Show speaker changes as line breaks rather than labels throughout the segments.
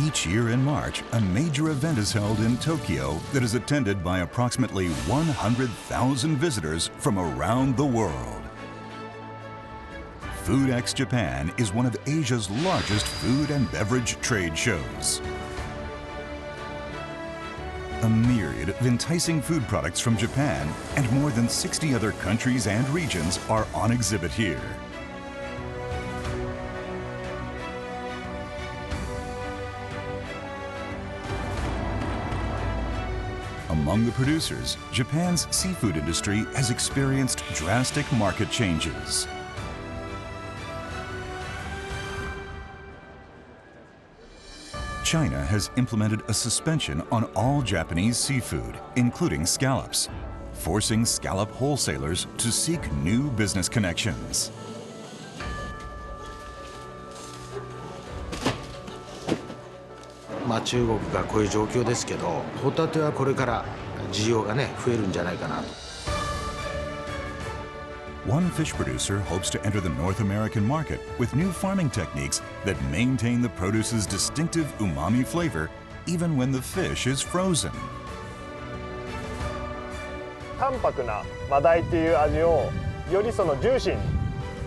Each year in March, a major event is held in Tokyo that is attended by approximately 100,000 visitors from around the world. FoodX Japan is one of Asia's largest food and beverage trade shows. A myriad of enticing food products from Japan and more than 60 other countries and regions are on exhibit here. Among the producers, Japan's seafood industry has experienced drastic market changes. China has implemented a suspension on all Japanese seafood, including scallops, forcing scallop wholesalers to seek new business connections.
中国がこういう状況ですけど、ホタテはこれから需要がね、増えるんじゃないかなと。
One fish producer hopes to enter the North American market with new farming techniques that maintain the produce's distinctive umami flavor even when the fish is frozen.
淡白なマダイっていう味をよりそのジューシーに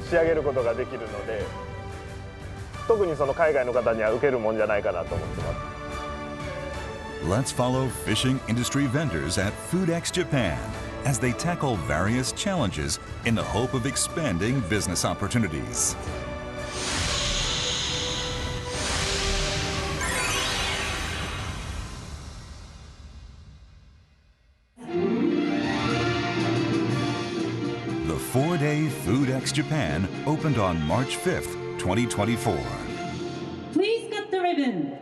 仕上げることができるので、特にその海外の方には受けるもんじゃないかなと思ってます。
Let's follow fishing industry vendors at FoodX Japan as they tackle various challenges in the hope of expanding business opportunities. The four-day FoodX Japan opened on March 5th, 2024.
Please cut the ribbon.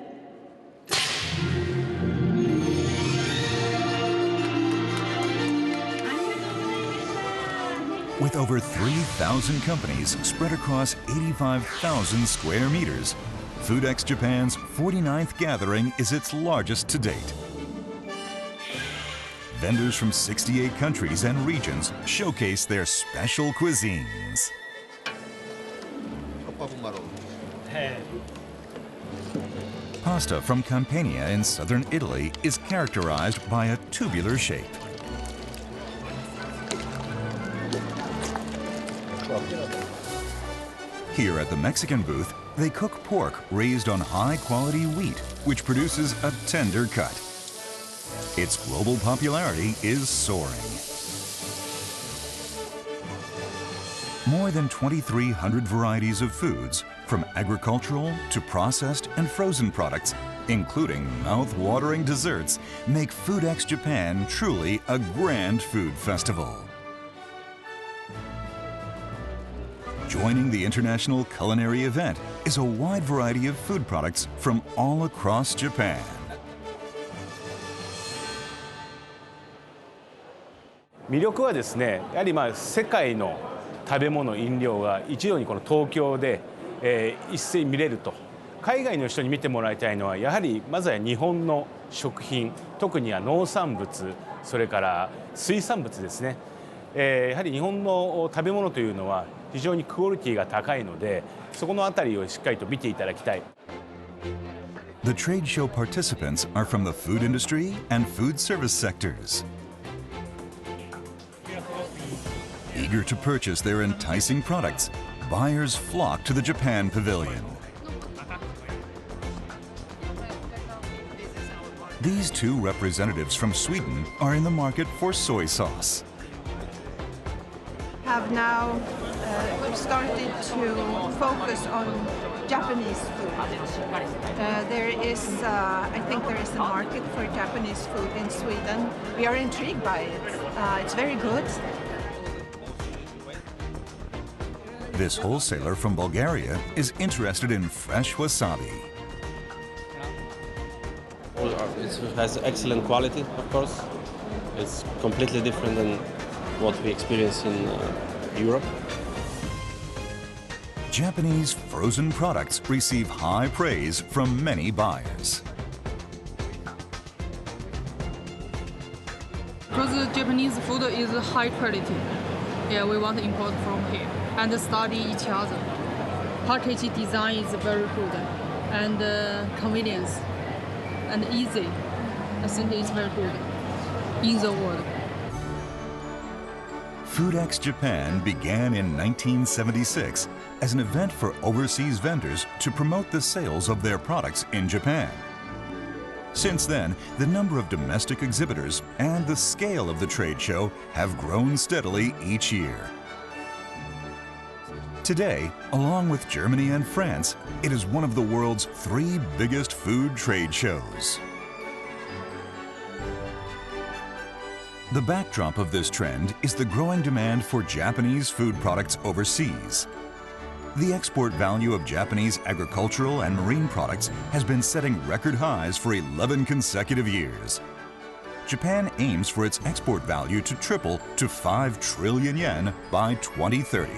With over 3,000 companies spread across 85,000 square meters, FoodX Japan's 49th gathering is its largest to date. Vendors from 68 countries and regions showcase their special cuisines. Pasta from Campania in southern Italy is characterized by a tubular shape. Here at the Mexican booth, they cook pork raised on high-quality wheat, which produces a tender cut. Its global popularity is soaring. More than 2,300 varieties of foods, from agricultural to processed and frozen products, including mouth-watering desserts, make FoodX Japan truly a grand food festival. Joining the international culinary event is a wide variety of food products from all across Japan.
魅力はですね、やはり世界の食べ物、飲料が一度にこの東京で、一斉に見れると。海外の人に見てもらいたいのはやはりまずは日本の食品、特には農産物、それから水産物ですね。やはり日本の食べ物というのは非常にクオリティが高いので、そこのあたりをしっかりと見ていただきたい。
The trade show participants are from the food industry and food service sectors. Eager to purchase their enticing products, buyers flock to the Japan Pavilion. These two representatives from Sweden are in the market for soy sauce.
Have now started to focus on Japanese food. I think there is a market for Japanese food in Sweden. We are intrigued by it. It's very good.
This wholesaler from Bulgaria is interested in fresh wasabi.
It has excellent quality, of course. It's completely different than what we experience in Europe.
Japanese frozen products receive high praise from many buyers.
Because Japanese food is high quality. Yeah, we want to import from here and study each other. Package design is very good and convenience and easy. I think it's very good in the world.
Foodex Japan began in 1976 as an event for overseas vendors to promote the sales of their products in Japan. Since then, the number of domestic exhibitors and the scale of the trade show have grown steadily each year. Today, along with Germany and France, it is one of the world's 3 biggest food trade shows. The backdrop of this trend is the growing demand for Japanese food products overseas. The export value of Japanese agricultural and marine products has been setting record highs for 11 consecutive years. Japan aims for its export value to triple to 5 trillion yen by 2030.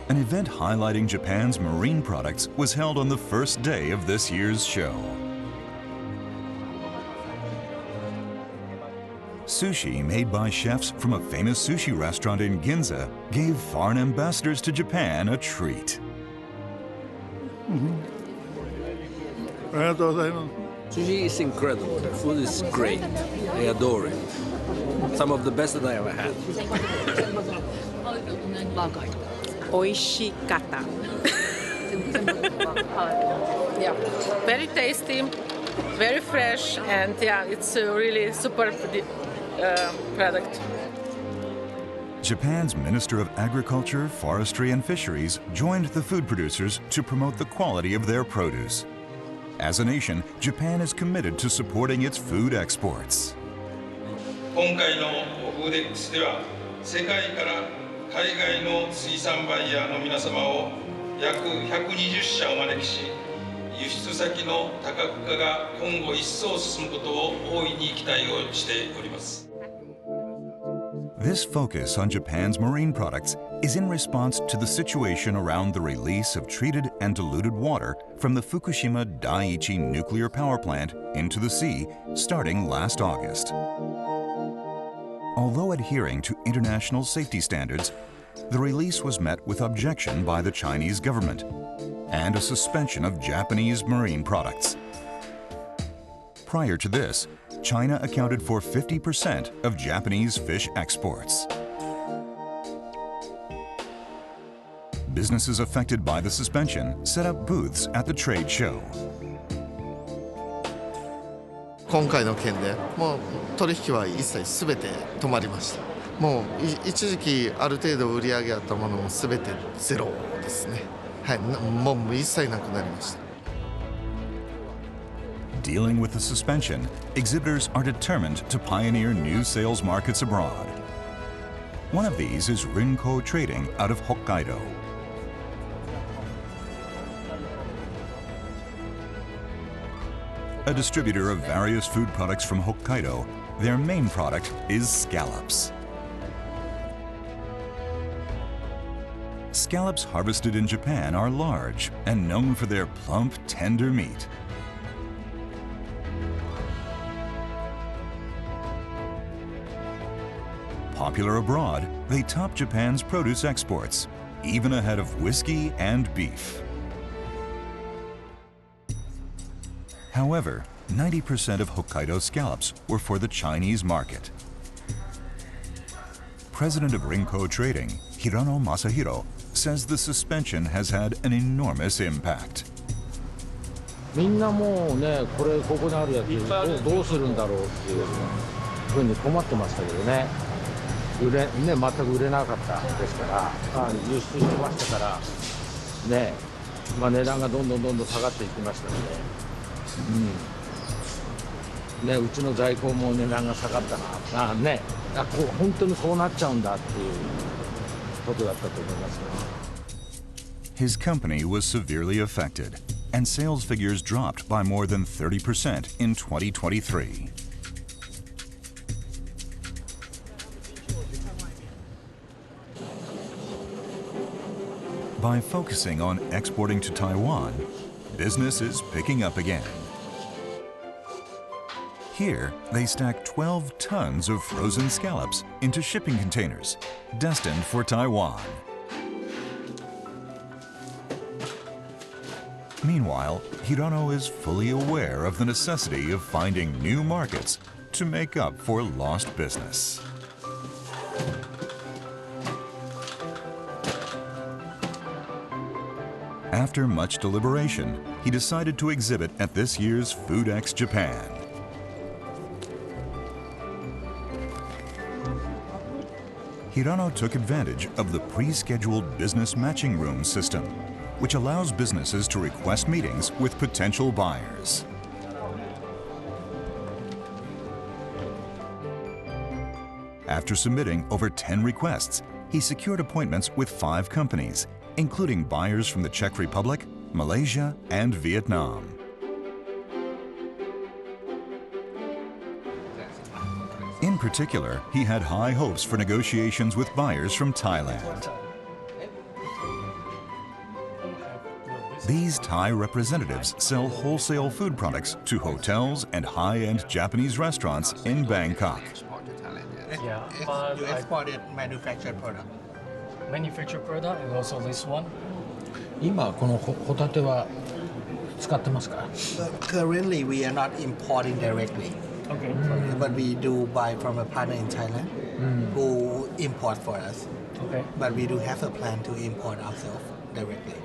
An event highlighting Japan's marine products was held on the first day of this year's show. Sushi made by chefs from a famous sushi restaurant in Ginza gave foreign ambassadors to Japan a treat.
Sushi is incredible. The food is great. I adore it. Some of the best that I ever had.
Oishikata. Yeah, very tasty, very fresh, and yeah, it's a really super product.
Japan's Minister of Agriculture, Forestry and Fisheries joined the food producers to promote the quality of their produce. As a nation, Japan is committed to supporting its food exports.
今回のフーデックスでは世界から海外の水産バイヤーの皆様を約120社お招きし、輸出先の多角化が今後一層進むことを大いに期待をしております。
This focus on Japan's marine products is in response to the situation around the release of treated and diluted water from the Fukushima Daiichi nuclear power plant into the sea starting last August. Although adhering to international safety standards, the release was met with objection by the Chinese government and a suspension of Japanese marine products. Prior to this, China accounted for 50% of Japanese fish exports. Businesses affected by the suspension set up booths at the trade show.
今回の件でもう取引は一切すべて止まりました。もう一時期ある程度売り上げあったものもすべてゼロですね。はい、もう一切なくなりました。
Dealing with the suspension, exhibitors are determined to pioneer new sales markets abroad. One of these is Rinko Trading out of Hokkaido. A distributor of various food products from Hokkaido, their main product is scallops. Scallops harvested in Japan are large and known for their plump, tender meat. Popular abroad, they top Japan's produce exports, even ahead of whiskey and beef. However, 90% of Hokkaido scallops were for the Chinese market. President of Rinko Trading, Hirano Masahiro, says the suspension has had an enormous impact.
みんなもうね、ここにあるやつどうするんだろうっていうふうに困ってましたけどね。全く売れなかったですから、輸出してましたからね、値段がどんどん下がっていきましたので、うちの在庫も値段が下がったな、本当にこうなっちゃうんだっていうことだったと思います。
His company was severely affected, and sales figures dropped by more than 30% in 2023. By focusing on exporting to Taiwan, business is picking up again. Here, they stack 12 tons of frozen scallops into shipping containers, destined for Taiwan. Meanwhile, Hirano is fully aware of the necessity of finding new markets to make up for lost business. After much deliberation, he decided to exhibit at this year's FoodX Japan. Hirano took advantage of the pre-scheduled business matching room system, which allows businesses to request meetings with potential buyers. After submitting over 10 requests, he secured appointments with 5 companies, including buyers from the Czech Republic, Malaysia, and Vietnam. In particular, he had high hopes for negotiations with buyers from Thailand. These Thai representatives sell wholesale food products to hotels and high-end Japanese restaurants in Bangkok.
Yeah, you exported manufactured product. Manufactured product and also this one.
今このホタテは使ってますか?
Currently, we are not importing directly. Okay. But we do buy from a partner in Thailand who import for us. Okay. But we do have a plan to import ourselves directly.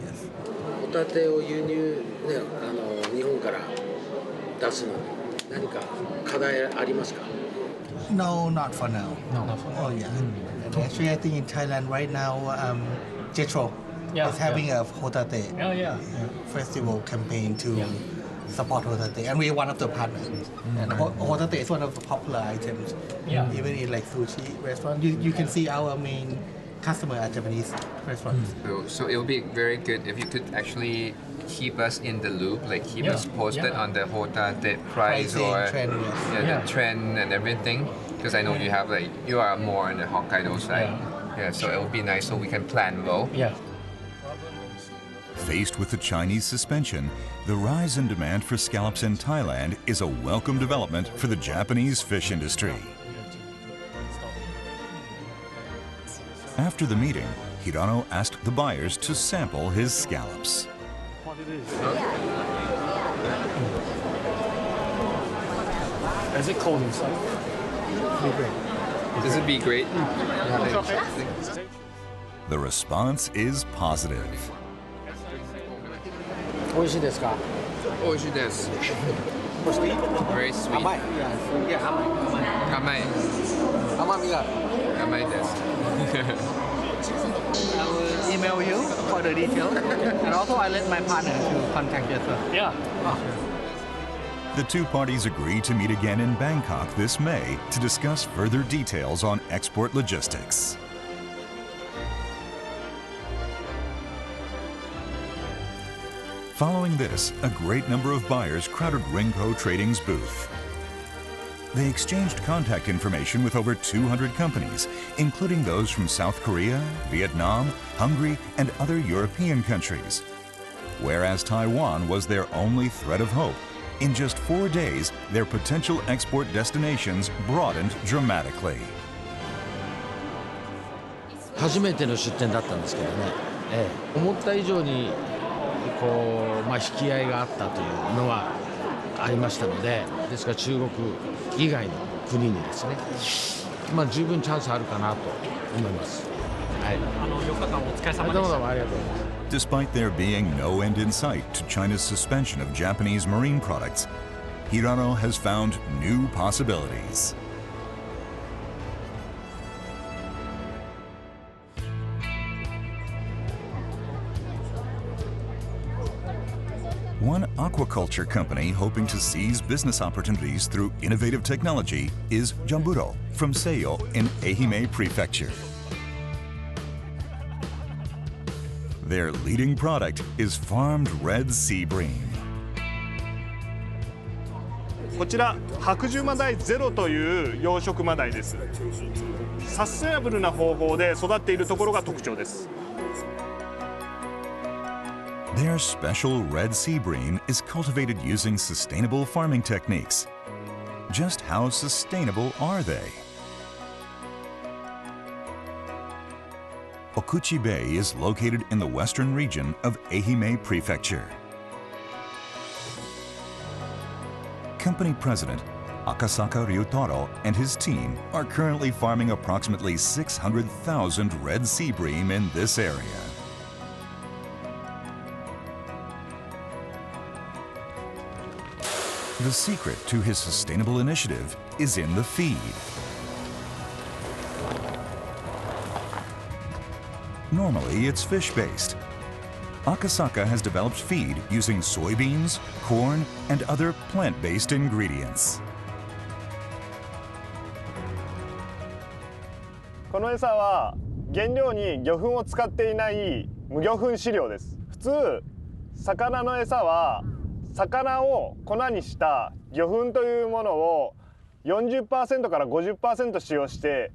Yes.
ホタテを輸入ね、日本から出すのに何か課題ありますか?
No, not for now.
No, not for now.
Oh yeah. And actually, I think in Thailand right now, Jetro is having a hotate festival campaign to support hotate, and we're one of the partners. And hotate is one of the popular items. Yeah. Even in like sushi restaurant, you can see our main customer at Japanese restaurants.
So it would be very good if you could actually keep us in the loop, like keep us posted on the hotate price or
trend,
the trend and everything. Because I know you are more on the Hokkaido side. Yeah, so it would be nice so we can plan well.
Yeah.
Faced with the Chinese suspension, the rise in demand for scallops in Thailand is a welcome development for the Japanese fish industry. After the meeting, Hirano asked the buyers to sample his scallops.
Is it cold inside?
Does it be great?
The response is positive.
美味しいですか?
美味しいです. Very sweet.
甘い. Yeah, 甘い. 甘みがある.
甘いです.
I will email you for the details, and also I let my partner to contact you. Yeah.
The two parties agree to meet again in Bangkok this May to discuss further details on export logistics. Following this, a great number of buyers crowded Ringko Trading's booth. They exchanged contact information with over 200 companies, including those from South Korea, Vietnam, Hungary, and other European countries. Whereas Taiwan was their only thread of hope, in just 4 days, their potential export destinations broadened dramatically.
初めての出店だったんですけどね、思った以上にこう、引き合いがあったというのはありましたので、ですから中国以外の国にですね、十分チャンスあるかなと思います。はい。4日間お疲れ様でした。どうもありがとうございます。
Despite there being no end in sight to China's suspension of Japanese marine products, Hirano has found new possibilities. One aquaculture company hoping to seize business opportunities through innovative technology is Jamburo from Seiyo in Ehime Prefecture. Their leading product is farmed red sea bream.
こちら白寿マダイゼロという養殖マダイです。サステナブルな方法で育っているところが特徴です。
Their special red sea bream is cultivated using sustainable farming techniques. Just how sustainable are they? Okuchi Bay is located in the western region of Ehime Prefecture. Company president Akasaka Ryutaro and his team are currently farming approximately 600,000 red sea bream in this area. The secret to his sustainable initiative is in the feed. Normally, it's fish-based. Akasaka has developed feed using soybeans, corn, and other plant-based ingredients.
この餌は原料に魚粉を使っていない無魚粉飼料です。普通魚の餌は魚を粉にした魚粉というものを 40% から 50% 使用して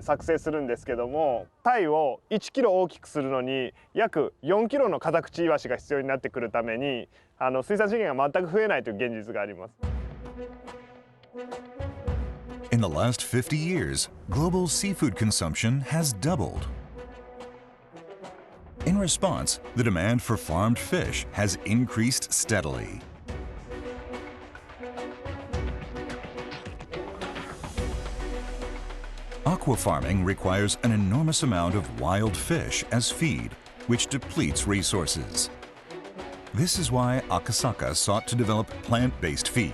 作成するんですけども、鯛を1キロ大きくするのに約4キロのカタクチイワシが必要になってくるために水産資源が全く増えないという現実があります。
In the last 50 years, global seafood consumption has doubled. In response, the demand for farmed fish has increased steadily. Aquafarming requires an enormous amount of wild fish as feed, which depletes resources. This is why Akasaka sought to develop plant-based feed.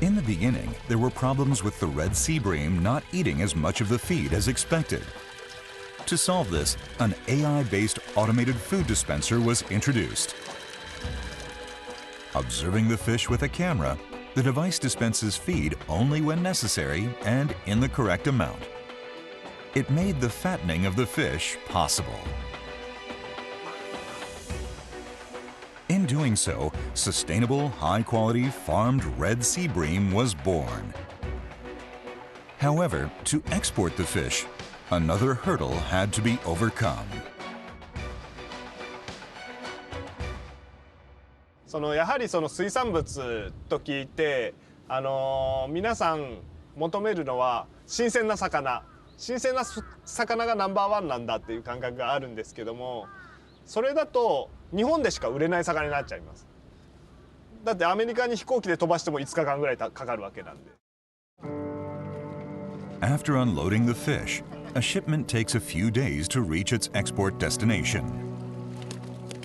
In the beginning, there were problems with the red sea bream not eating as much of the feed as expected. To solve this, an AI-based automated food dispenser was introduced. Observing the fish with a camera, the device dispenses feed only when necessary and in the correct amount. It made the fattening of the fish possible. In doing so, sustainable, high-quality, farmed red sea bream was born. However, to export the fish, another hurdle had to be overcome.
やはり水産物と聞いて、皆さん求めるのは新鮮な魚がナンバーワンなんだっていう感覚があるんですけども、それだと日本でしか売れない魚になっちゃいます。だってアメリカに飛行機で飛ばしても5日間ぐらいかかるわけなんで。
After unloading the fish, a shipment takes a few days to reach its export destination.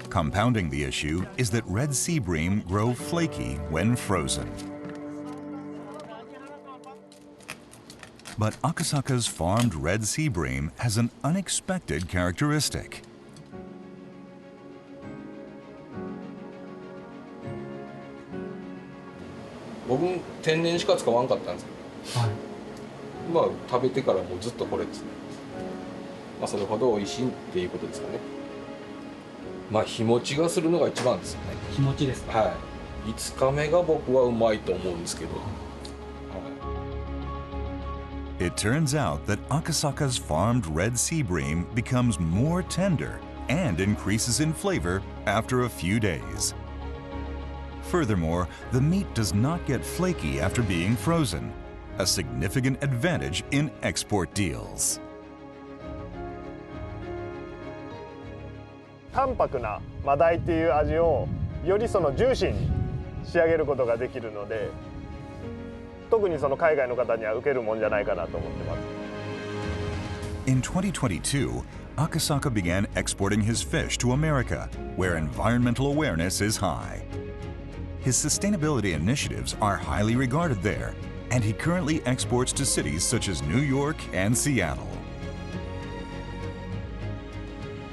Compounding the issue is that red sea bream grow flaky when frozen. But Akasaka's farmed red sea bream has an unexpected characteristic.
僕天然しか使わんかったんですけど、まあ食べてからもうずっとこれですね。まあそれほど美味しいっていうことですかね。まあ日持ちがするのが一番ですよね。
日持ちですか。
はい。5日目が僕はうまいと思うんですけど。
It turns out that Akasaka's farmed red sea bream becomes more tender and increases in flavor after a few days. Furthermore, the meat does not get flaky after being frozen, a significant advantage in export deals.
淡白なマダイっていう味をよりジューシーに仕上げることができるので、特に海外の方には受けるもんじゃないかなと思ってます。
In 2022, Akasaka began exporting his fish to America, where environmental awareness is high. His sustainability initiatives are highly regarded there, and he currently exports to cities such as New York and Seattle.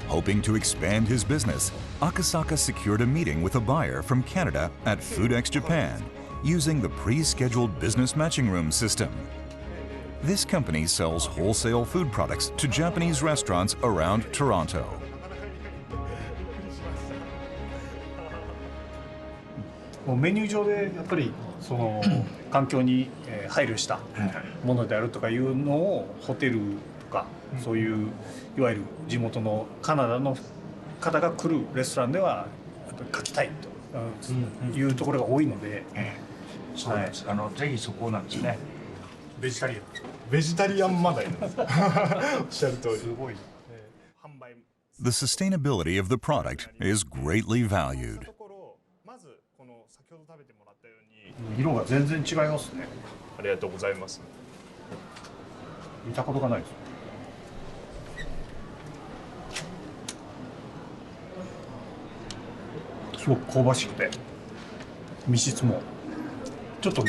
Hoping to expand his business, Akasaka secured a meeting with a buyer from Canada at FoodX Japan, using the pre-scheduled business matching room system. This company sells wholesale food products to Japanese restaurants around Toronto.
メニュー上でやっぱり環境に配慮したものであるとかいうのをホテルとかそういういわゆる地元のカナダの方が来るレストランではやっぱり書きたいというところが多いので、そうなんです。ぜひそこなんですね。ベジタリアン。
ベジタリアンマダイです。おっしゃる通り。
すごい。
The sustainability of the product is greatly valued.
まずこの先ほど食べてもらったよう
に色が全然違いますね。
ありがとうございます。
見たことがないです。すごく香ばしくて身質もちょっと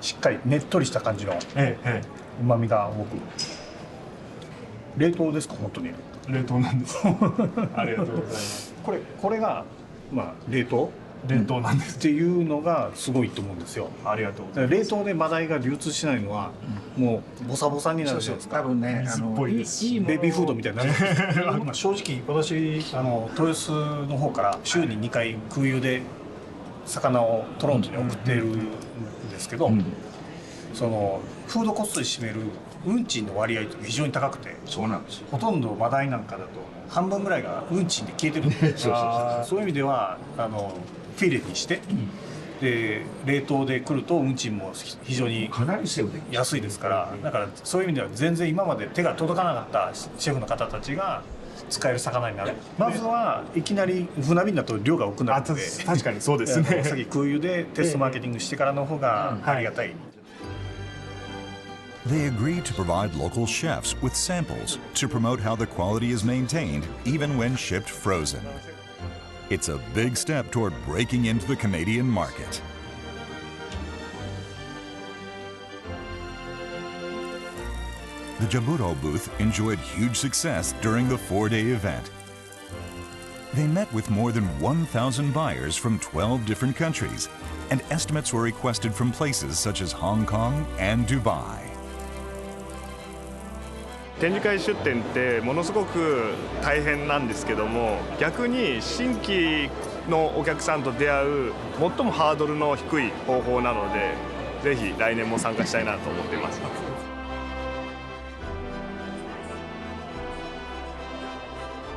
しっかりねっとりした感じの旨味が多く。冷凍ですか本当に。
冷凍なんです。ありがとうございます。
これがまあ冷凍
なんです
っていうのがすごいと思うんですよ。
ありがとうございます。
冷凍でマダイが流通しないのはもうボサボサになるじゃないですか。
多分ね
水っぽいです。ベビーフードみたいになる。まあ正直私豊洲の方から週に2回空輸で魚をトロントに送っているんですけど、そのフードコストに占める運賃の割合って非常に高くて、
そうなんですよ。
ほとんどマダイなんかだと半分ぐらいが運賃で消えてるんでそういう意味ではフィレにして、で冷凍で来ると運賃も非常に安いですから、だからそういう意味では全然今まで手が届かなかったシェフの方たちが使える魚になる。まずはいきなり船便だと量が多くなるので、
確かにそうですね。
先空輸でテストマーケティングしてからの方がありがたい。
They agree to provide local chefs with samples to promote how the quality is maintained even when shipped frozen. It's a big step toward breaking into the Canadian market. The Jaburo booth enjoyed huge success during the 4-day event. They met with more than 1,000 buyers from 12 different countries, and estimates were requested from places such as Hong Kong and Dubai.
展示会出店ってものすごく大変なんですけども、逆に新規のお客さんと出会う最もハードルの低い方法なので、ぜひ来年も参加したいなと思っています。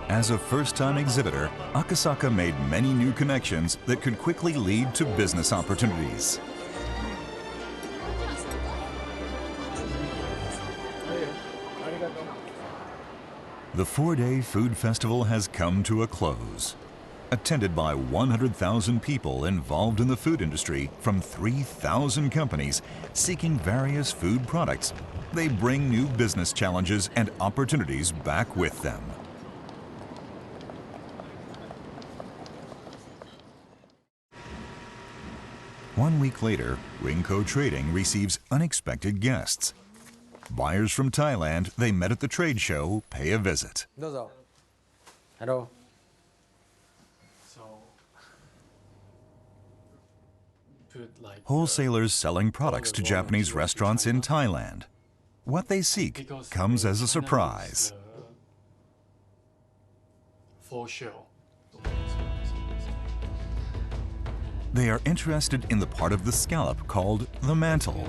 As a first-time exhibitor, Akasaka made many new connections that could quickly lead to business opportunities. The 4-day food festival has come to a close. Attended by 100,000 people involved in the food industry from 3,000 companies seeking various food products, they bring new business challenges and opportunities back with them. One week later, Ringco Trading receives unexpected guests. Buyers from Thailand they met at the trade show pay a visit.
Hello.
Wholesalers selling products to Japanese restaurants in Thailand. What they seek comes as a surprise. They are interested in the part of the scallop called the mantle.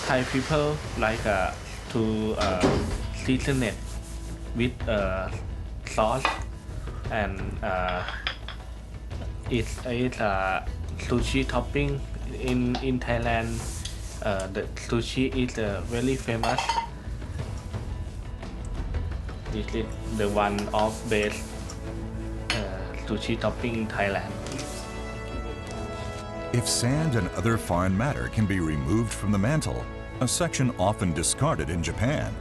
Thai people like to season it with sauce, and it's sushi topping in Thailand. The sushi is very famous. This is the one of best sushi topping in Thailand.
If sand and other foreign matter can be removed from the mantle, a section often discarded in Japan,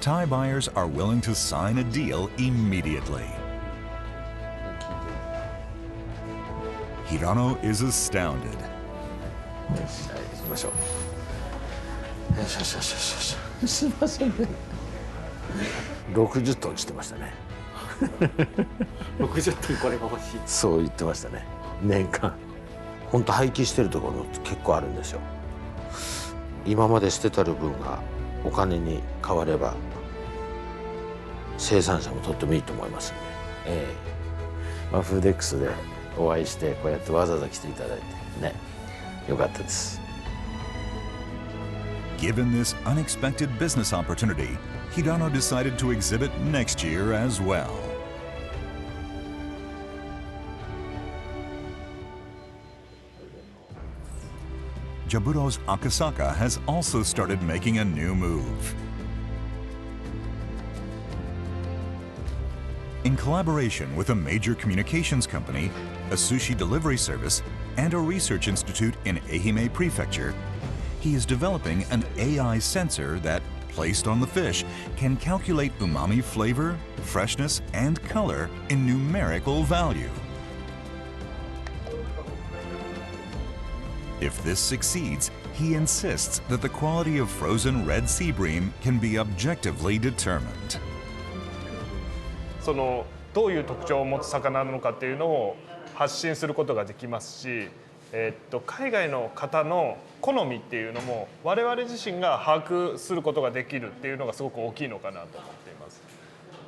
Thai buyers are willing to sign a deal immediately. Hirano is astounded.
すいませんね。60トンしてましたね。
60トンこれが欲しい。
そう言ってましたね。年間。本当廃棄してるところ結構あるんですよ。今まで捨てたる分がお金に変われば生産者もとってもいいと思いますんで、フーデックスでお会いしてこうやってわざわざ来ていただいてね、よかったです。
Given this unexpected business opportunity, Hirano decided to exhibit next year as well. Jaburo's Akasaka has also started making a new move. In collaboration with a major communications company, a sushi delivery service, and a research institute in Ehime Prefecture, he is developing an AI sensor that, placed on the fish, can calculate umami flavor, freshness, and color in numerical value. If this succeeds, he insists that the quality of frozen red sea bream can be objectively determined.
そのどういう特徴を持つ魚なのかっていうのを発信することができますし、海外の方の好みっていうのも我々自身が把握することができるっていうのがすごく大きいのかなと思っています。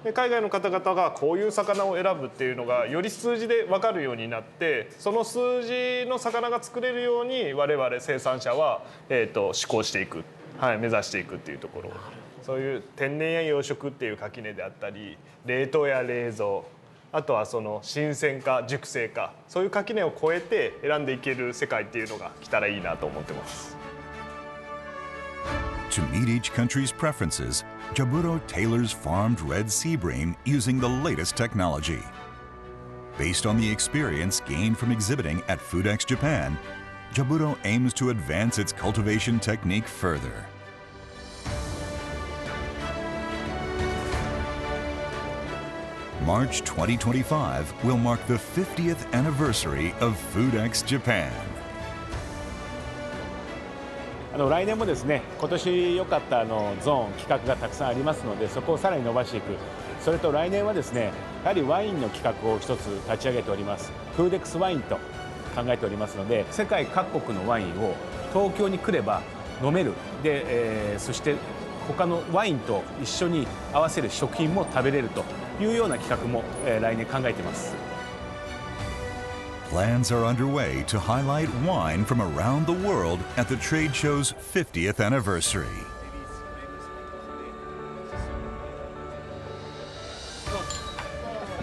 で海外の方々がこういう魚を選ぶっていうのがより数字で分かるようになって、その数字の魚が作れるように我々生産者は、試行していく、目指していくっていうところ、そういう天然や養殖っていう垣根であったり、冷凍や冷蔵、あとはその新鮮か熟成か、そういう垣根を越えて選んでいける世界っていうのが来たらいいなと思ってます。
To meet each country's preferences, Jaburo tailors farmed red sea bream using the latest technology. Based on the experience gained from exhibiting at Foodex Japan, Jaburo aims to advance its cultivation technique further. March 2025 will mark the 50th anniversary of Foodex Japan.
来年もですね、今年良かったゾーン企画がたくさんありますので、そこをさらに伸ばしていく。それと来年はですね、やはりワインの企画を一つ立ち上げております。フーデックスワインと考えておりますので、世界各国のワインを東京に来れば飲める。で、そして他のワインと一緒に合わせる食品も食べれるというような企画も、来年考えています。
Plans are underway to highlight wine from around the world at the trade show's 50th anniversary.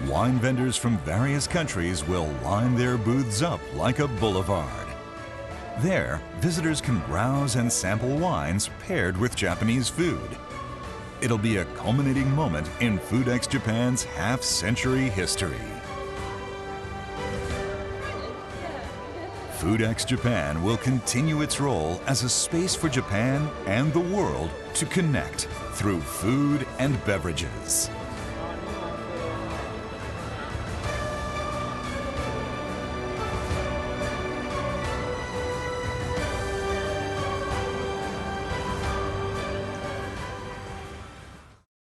Wine vendors from various countries will line their booths up like a boulevard. There, visitors can browse and sample wines paired with Japanese food. It'll be a culminating moment in Foodex Japan's half-century history. Foodex Japan will continue its role as a space for Japan and the world to connect through food and beverages.